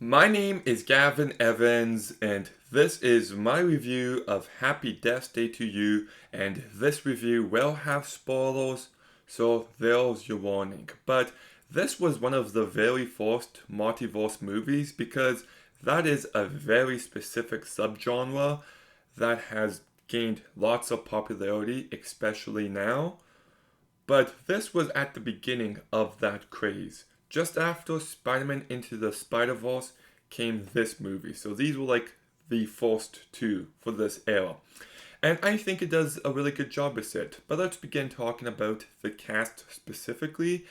My name is Gavin Evans, and this is my review of Happy Death Day to You. And this review will have spoilers, so there's your warning. But this was one of the very first multiverse movies because that is a very specific subgenre that has gained lots of popularity, especially now. But this was at the beginning of that craze. Just after Spider Man Into the Spider Verse came this movie. So these were like the first two for this era. And I think it does a really good job with it. But let's begin talking about the cast specifically.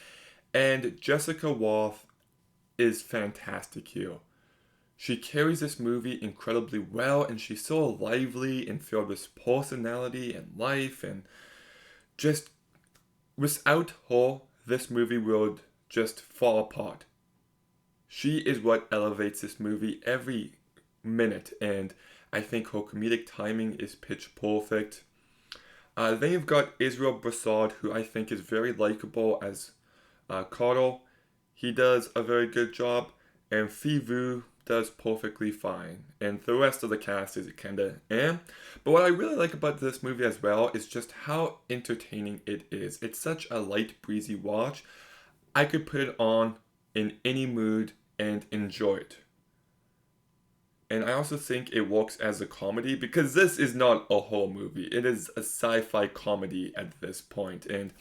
And Jessica Walth is fantastic here. She carries this movie incredibly well, and she's so lively and filled with personality and life, and just without her, this movie would just fall apart. She is what elevates this movie every minute, and I think her comedic timing is pitch perfect. Then you've got Israel Brassard, who I think is very likable as Carl. He does a very good job, and Fivu does perfectly fine. And the rest of the cast is kinda eh. But what I really like about this movie as well is just how entertaining it is. It's such a light, breezy watch. I could put it on in any mood and enjoy it. And I also think it works as a comedy because this is not a horror movie. It is a sci-fi comedy at this point. And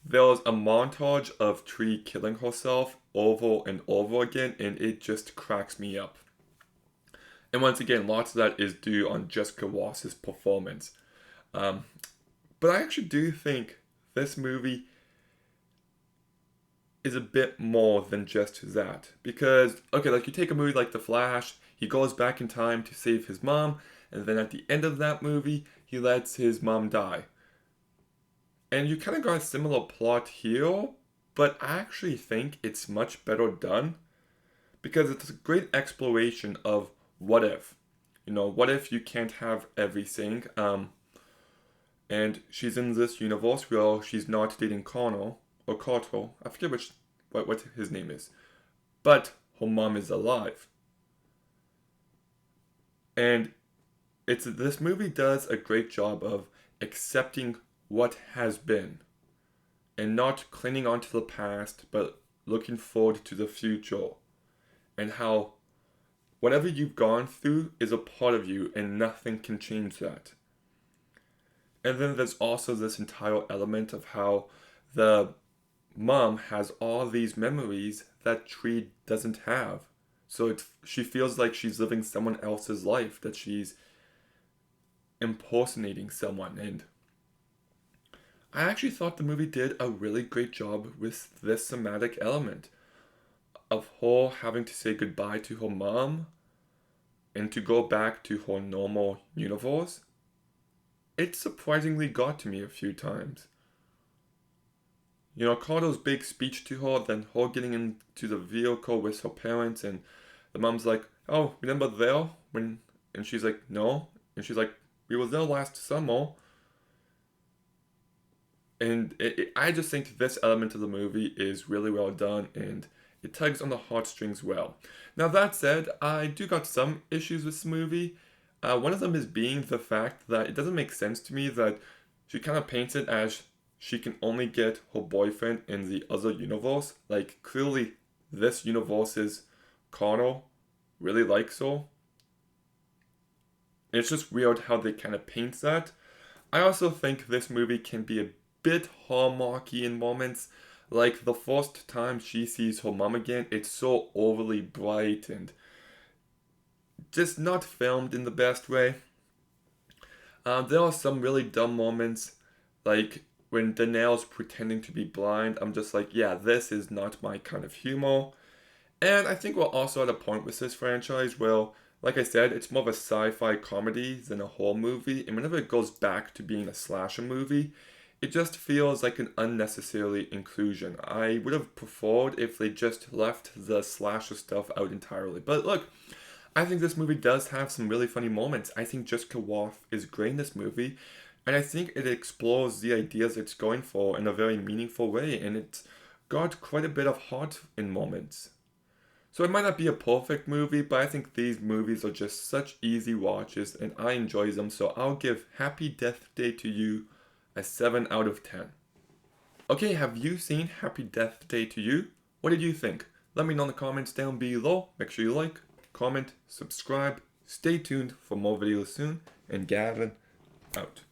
there's a montage of Tree killing herself over and over again, and it just cracks me up. And once again, lots of that is due on Jessica Walsh's performance. Um, but I actually do think this movie is a bit more than just that. Because, okay, like you take a movie like The Flash, he goes back in time to save his mom, and then at the end of that movie, he lets his mom die. And you kind of got a similar plot here, but I actually think it's much better done because it's a great exploration of what if. What if you can't have everything? And she's in this universe where she's not dating Connor or Carter. I forget what his name is, but her mom is alive. And it's this movie does a great job of accepting what has been and not clinging on to the past, but looking forward to the future and how whatever you've gone through is a part of you and nothing can change that. And then there's also this entire element of how the mom has all these memories that Tree doesn't have. So she feels like she's living someone else's life, that she's impersonating someone. And I actually thought the movie did a really great job with this somatic element of her having to say goodbye to her mom and to go back to her normal universe. It surprisingly got to me a few times. Carter's big speech to her, then her getting into the vehicle with her parents, and the mom's like, "Oh, remember there when?" And she's like, "No," and she's like, "We were there last summer." And I just think this element of the movie is really well done, and it tugs on the heartstrings well. Now that said, I do got some issues with this movie. One of them is being the fact that it doesn't make sense to me that she kind of paints it as she can only get her boyfriend in the other universe. Like, clearly, this universe's Connor really likes her. And it's just weird how they kind of paint that. I also think this movie can be a bit hallmarky in moments. Like the first time she sees her mom again, it's so overly bright and just not filmed in the best way. There are some really dumb moments, like when Danielle's pretending to be blind. I'm just like, yeah, this is not my kind of humor. And I think we're also at a point with this franchise where, like I said, it's more of a sci-fi comedy than a horror movie. And whenever it goes back to being a slasher movie, it just feels like an unnecessary inclusion. I would have preferred if they just left the slasher stuff out entirely. But look, I think this movie does have some really funny moments. I think Jessica Walth is great in this movie, and I think it explores the ideas it's going for in a very meaningful way, and it's got quite a bit of heart in moments. So it might not be a perfect movie, but I think these movies are just such easy watches and I enjoy them, so I'll give Happy Death Day to You a 7 out of 10. Okay, have you seen Happy Death Day to You? What did you think? Let me know in the comments down below. Make sure you like, comment, subscribe. Stay tuned for more videos soon, and Gavin out.